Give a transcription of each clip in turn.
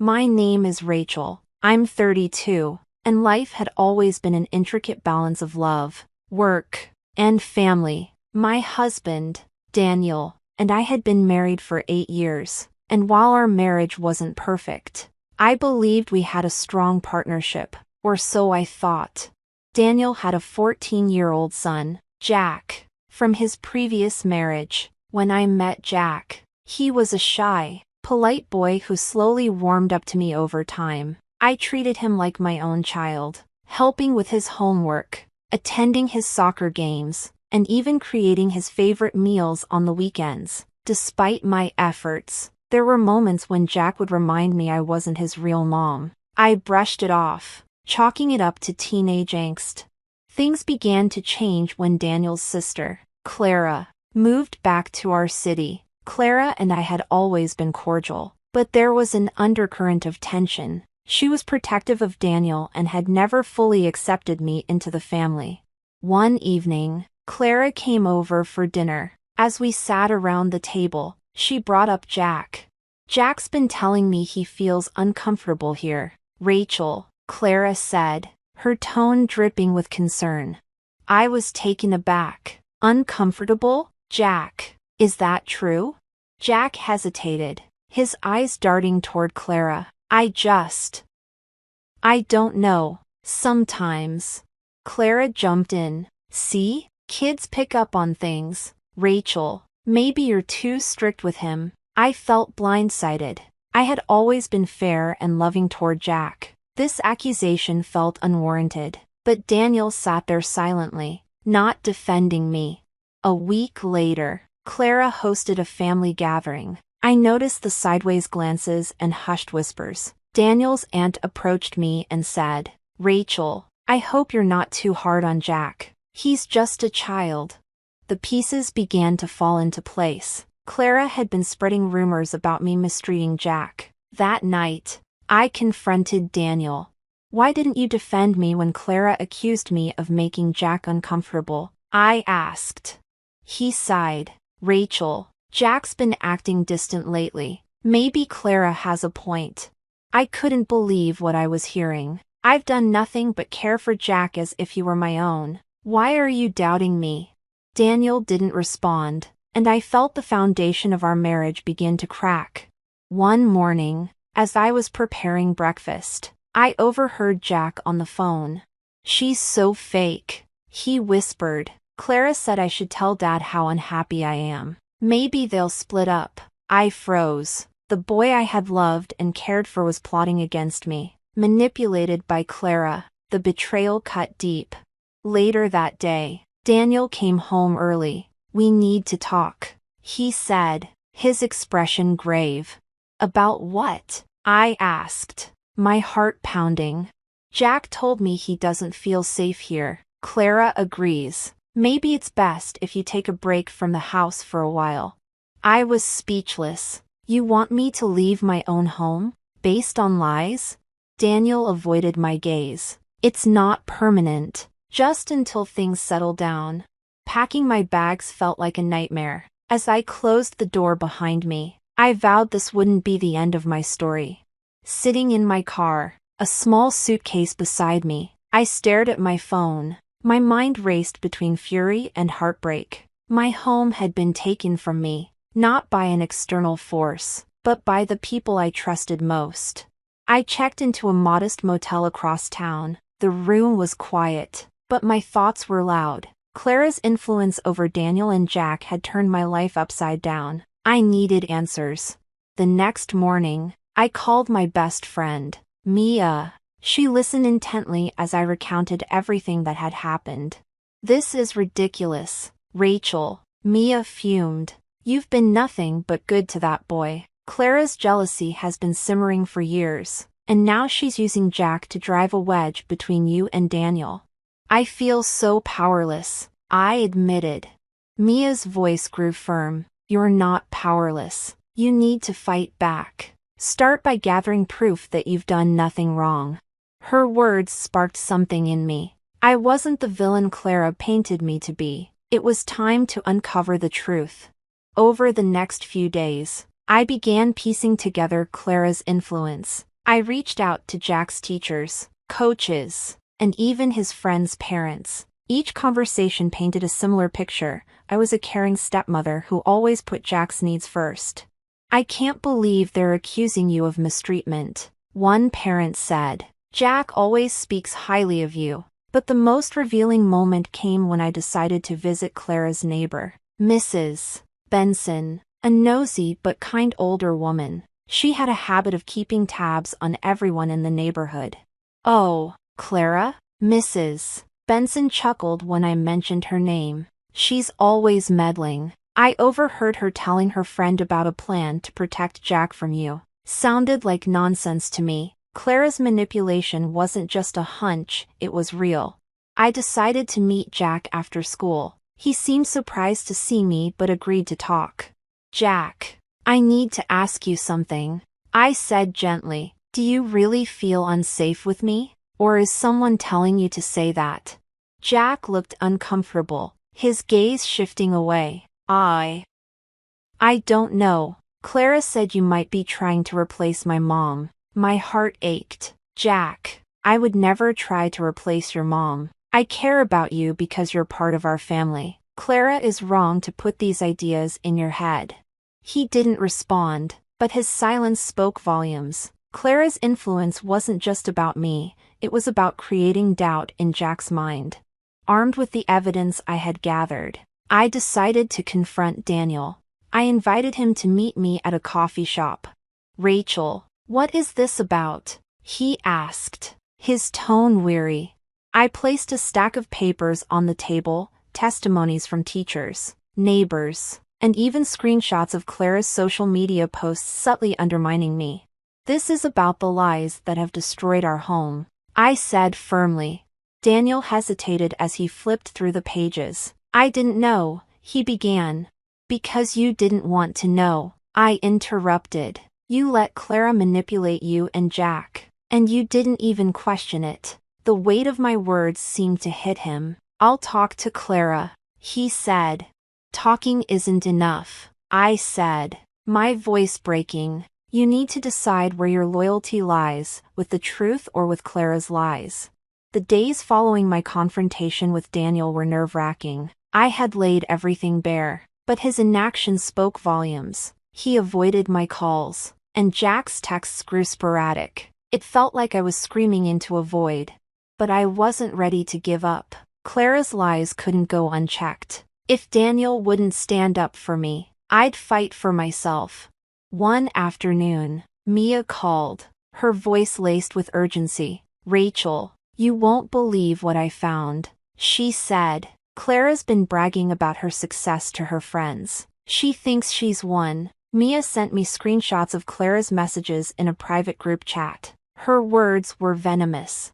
My name is Rachel. I'm 32, and life had always been an intricate balance of love, work, and family. My husband, Daniel, and I had been married for 8 years, and while our marriage wasn't perfect, I believed we had a strong partnership, or so I thought. Daniel had a 14-year-old son, Jack, from his previous marriage. When I met Jack, he was a shy, polite boy who slowly warmed up to me over time. I treated him like my own child, helping with his homework, attending his soccer games, and even creating his favorite meals on the weekends. Despite my efforts, there were moments when Jack would remind me I wasn't his real mom. I brushed it off, chalking it up to teenage angst. Things began to change when Daniel's sister, Clara, moved back to our city. Clara and I had always been cordial, but there was an undercurrent of tension. She was protective of Daniel and had never fully accepted me into the family. One evening, Clara came over for dinner. As we sat around the table, she brought up Jack. "Jack's been telling me he feels uncomfortable here, Rachel," Clara said, her tone dripping with concern. I was taken aback. "Uncomfortable, Jack? Is that true?" Jack hesitated, his eyes darting toward Clara. I don't know. Sometimes." Clara jumped in. "See? Kids pick up on things. Rachel, maybe you're too strict with him." I felt blindsided. I had always been fair and loving toward Jack. This accusation felt unwarranted, but Daniel sat there silently, not defending me. A week later, Clara hosted a family gathering. I noticed the sideways glances and hushed whispers. Daniel's aunt approached me and said, "Rachel, I hope you're not too hard on Jack. He's just a child." The pieces began to fall into place. Clara had been spreading rumors about me mistreating Jack. That night, I confronted Daniel. "Why didn't you defend me when Clara accused me of making Jack uncomfortable?" I asked. He sighed. "Rachel, Jack's been acting distant lately. Maybe Clara has a point." I couldn't believe what I was hearing. "I've done nothing but care for Jack as if he were my own. Why are you doubting me?" Daniel didn't respond, and I felt the foundation of our marriage begin to crack. One morning, as I was preparing breakfast, I overheard Jack on the phone. "She's so fake," he whispered. "Clara said I should tell Dad how unhappy I am. Maybe they'll split up." I froze. The boy I had loved and cared for was plotting against me. Manipulated by Clara, the betrayal cut deep. Later that day, Daniel came home early. "We need to talk," he said, his expression grave. "About what?" I asked, my heart pounding. "Jack told me he doesn't feel safe here." Clara agrees. "Maybe it's best if you take a break from the house for a while." I was speechless. "You want me to leave my own home? Based on lies?" Daniel avoided my gaze. "It's not permanent. Just until things settle down." Packing my bags felt like a nightmare. As I closed the door behind me, I vowed this wouldn't be the end of my story. Sitting in my car, a small suitcase beside me, I stared at my phone. My mind raced between fury and heartbreak. My home had been taken from me, not by an external force, but by the people I trusted most. I checked into a modest motel across town. The room was quiet, but my thoughts were loud. Clara's influence over Daniel and Jack had turned my life upside down. I needed answers. The next morning, I called my best friend, Mia. She listened intently as I recounted everything that had happened. "This is ridiculous, Rachel," Mia fumed. "You've been nothing but good to that boy. Clara's jealousy has been simmering for years, and now she's using Jack to drive a wedge between you and Daniel." "I feel so powerless," I admitted. Mia's voice grew firm. "You're not powerless. You need to fight back. Start by gathering proof that you've done nothing wrong." Her words sparked something in me. I wasn't the villain Clara painted me to be. It was time to uncover the truth. Over the next few days, I began piecing together Clara's influence. I reached out to Jack's teachers, coaches, and even his friends' parents. Each conversation painted a similar picture. I was a caring stepmother who always put Jack's needs first. I can't believe they're accusing you of mistreatment, one parent said. Jack always speaks highly of you. But the most revealing moment came when I decided to visit Clara's neighbor, Mrs. Benson, a nosy but kind older woman. She had a habit of keeping tabs on everyone in the neighborhood. "Oh, Clara?" Mrs. Benson chuckled when I mentioned her name. "She's always meddling. I overheard her telling her friend about a plan to protect Jack from you. Sounded like nonsense to me." Clara's manipulation wasn't just a hunch, it was real. I decided to meet Jack after school. He seemed surprised to see me but agreed to talk. "Jack, I need to ask you something," I said gently. "Do you really feel unsafe with me? Or is someone telling you to say that?" Jack looked uncomfortable, his gaze shifting away. I don't know. Clara said you might be trying to replace my mom." My heart ached. "Jack, I would never try to replace your mom. I care about you because you're part of our family. Clara is wrong to put these ideas in your head." He didn't respond, but his silence spoke volumes. Clara's influence wasn't just about me, it was about creating doubt in Jack's mind. Armed with the evidence I had gathered, I decided to confront Daniel. I invited him to meet me at a coffee shop. "Rachel, what is this about?" he asked, his tone weary. I placed a stack of papers on the table, testimonies from teachers, neighbors, and even screenshots of Clara's social media posts subtly undermining me. "This is about the lies that have destroyed our home," I said firmly. Daniel hesitated as he flipped through the pages. "I didn't know," he began. "Because you didn't want to know," I interrupted. "You let Clara manipulate you and Jack, and you didn't even question it." The weight of my words seemed to hit him. "I'll talk to Clara," he said. "Talking isn't enough," I said, my voice breaking. "You need to decide where your loyalty lies, with the truth or with Clara's lies." The days following my confrontation with Daniel were nerve-wracking. I had laid everything bare, but his inaction spoke volumes. He avoided my calls, and Jack's texts grew sporadic. It felt like I was screaming into a void. But I wasn't ready to give up. Clara's lies couldn't go unchecked. If Daniel wouldn't stand up for me, I'd fight for myself. One afternoon, Mia called, her voice laced with urgency. "Rachel, you won't believe what I found," she said. "Clara's been bragging about her success to her friends. She thinks she's won." Mia sent me screenshots of Clara's messages in a private group chat. Her words were venomous.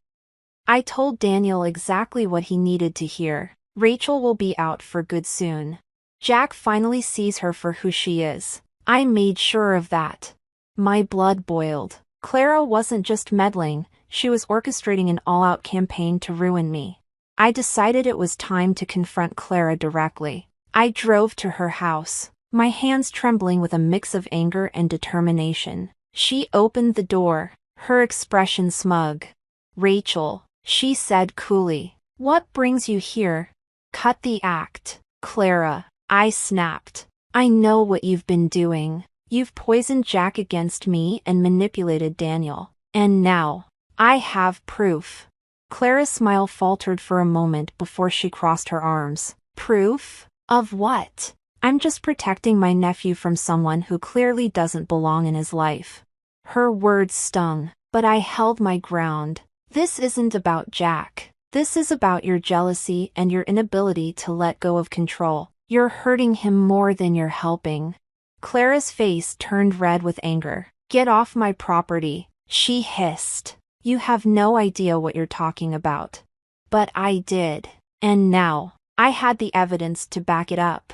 I told Daniel exactly what he needed to hear. "Rachel will be out for good soon. Jack finally sees her for who she is." I made sure of that. My blood boiled. Clara wasn't just meddling, she was orchestrating an all-out campaign to ruin me. I decided it was time to confront Clara directly. I drove to her house, my hands trembling with a mix of anger and determination. She opened the door, her expression smug. "Rachel," she said coolly, "what brings you here?" "Cut the act, Clara," I snapped. "I know what you've been doing. You've poisoned Jack against me and manipulated Daniel. And now, I have proof." Clara's smile faltered for a moment before she crossed her arms. "Proof? Of what?" "I'm just protecting my nephew from someone who clearly doesn't belong in his life." Her words stung, but I held my ground. "This isn't about Jack. This is about your jealousy and your inability to let go of control. You're hurting him more than you're helping." Clara's face turned red with anger. "Get off my property," she hissed. "You have no idea what you're talking about." But I did. And now, I had the evidence to back it up.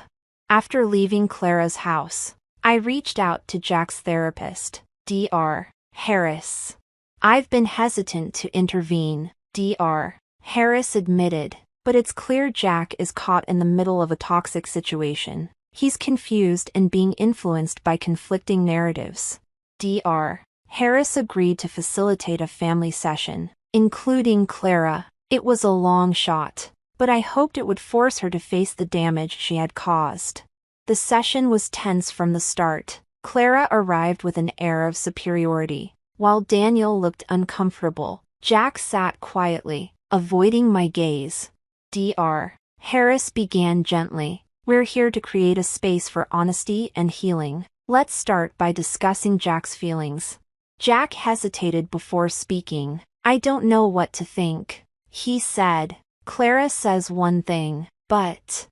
After leaving Clara's house, I reached out to Jack's therapist, Dr. Harris. "I've been hesitant to intervene," Dr. Harris admitted, "but it's clear Jack is caught in the middle of a toxic situation. He's confused and being influenced by conflicting narratives." Dr. Harris agreed to facilitate a family session, including Clara. It was a long shot, but I hoped it would force her to face the damage she had caused. The session was tense from the start. Clara arrived with an air of superiority, while Daniel looked uncomfortable. Jack sat quietly, avoiding my gaze. Dr. Harris began gently. We're here to create a space for honesty and healing. Let's start by discussing Jack's feelings. Jack hesitated before speaking. I don't know what to think, he said. Clara says one thing, but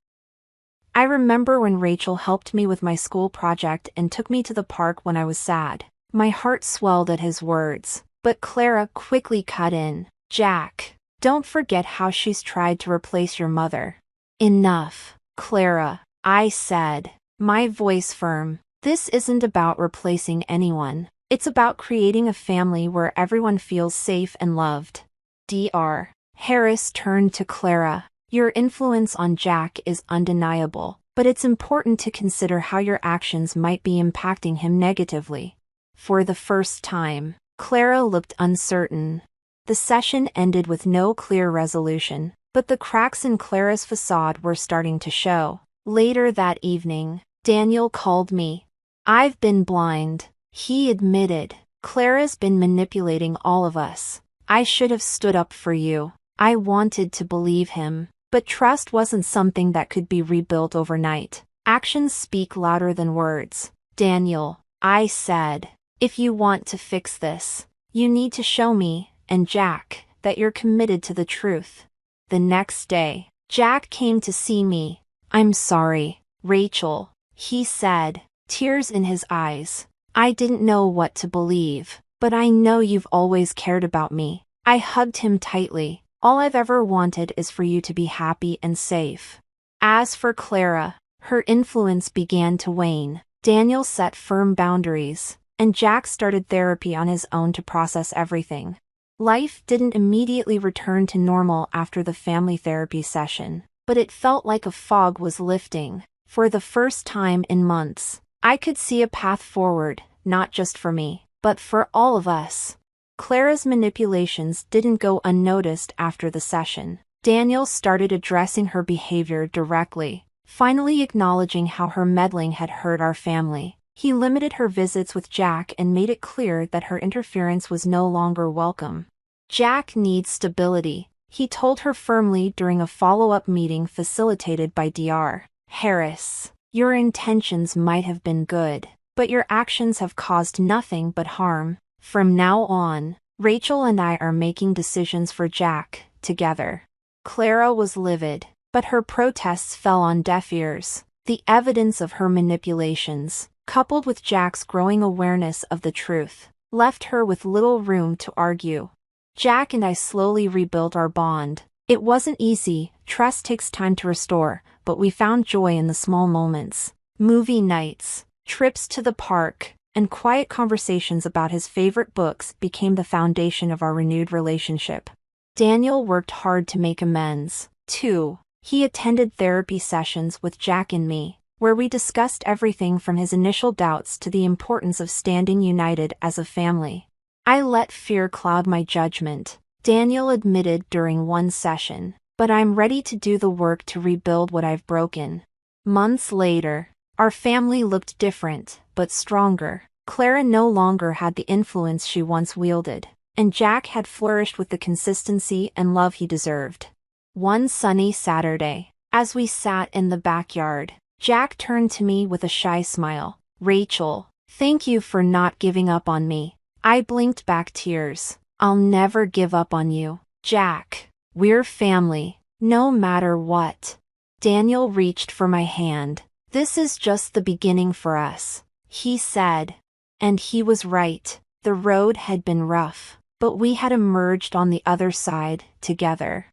I remember when Rachel helped me with my school project and took me to the park when I was sad. My heart swelled at his words, but Clara quickly cut in. Jack, don't forget how she's tried to replace your mother. Enough, Clara, I said, my voice firm. This isn't about replacing anyone. It's about creating a family where everyone feels safe and loved. Dr. Harris turned to Clara. Your influence on Jack is undeniable, but it's important to consider how your actions might be impacting him negatively. For the first time, Clara looked uncertain. The session ended with no clear resolution, but the cracks in Clara's facade were starting to show. Later that evening, Daniel called me. I've been blind, he admitted. Clara's been manipulating all of us. I should have stood up for you. I wanted to believe him, but trust wasn't something that could be rebuilt overnight. Actions speak louder than words. Daniel, I said, if you want to fix this, you need to show me, and Jack, that you're committed to the truth. The next day, Jack came to see me. I'm sorry, Rachel, he said, tears in his eyes. I didn't know what to believe, but I know you've always cared about me. I hugged him tightly. All I've ever wanted is for you to be happy and safe. As for Clara, her influence began to wane. Daniel set firm boundaries, and Jack started therapy on his own to process everything. Life didn't immediately return to normal after the family therapy session, but it felt like a fog was lifting. For the first time in months, I could see a path forward, not just for me, but for all of us. Clara's manipulations didn't go unnoticed after the session. Daniel started addressing her behavior directly, finally acknowledging how her meddling had hurt our family. He limited her visits with Jack and made it clear that her interference was no longer welcome. Jack needs stability, he told her firmly during a follow-up meeting facilitated by Dr. Harris. Your intentions might have been good, but your actions have caused nothing but harm. From now on, Rachel and I are making decisions for Jack, together. Clara was livid, but her protests fell on deaf ears. The evidence of her manipulations, coupled with Jack's growing awareness of the truth, left her with little room to argue. Jack and I slowly rebuilt our bond. It wasn't easy, trust takes time to restore, but we found joy in the small moments. Movie nights, trips to the park, and quiet conversations about his favorite books became the foundation of our renewed relationship. Daniel worked hard to make amends, too. He attended therapy sessions with Jack and me, where we discussed everything from his initial doubts to the importance of standing united as a family. I let fear cloud my judgment, Daniel admitted during one session, but I'm ready to do the work to rebuild what I've broken. Months later, our family looked different, but stronger. Clara no longer had the influence she once wielded, and Jack had flourished with the consistency and love he deserved. One sunny Saturday, as we sat in the backyard, Jack turned to me with a shy smile. Rachel, thank you for not giving up on me. I blinked back tears. I'll never give up on you, Jack. We're family, no matter what. Daniel reached for my hand. This is just the beginning for us, he said. And he was right. The road had been rough, but we had emerged on the other side, together.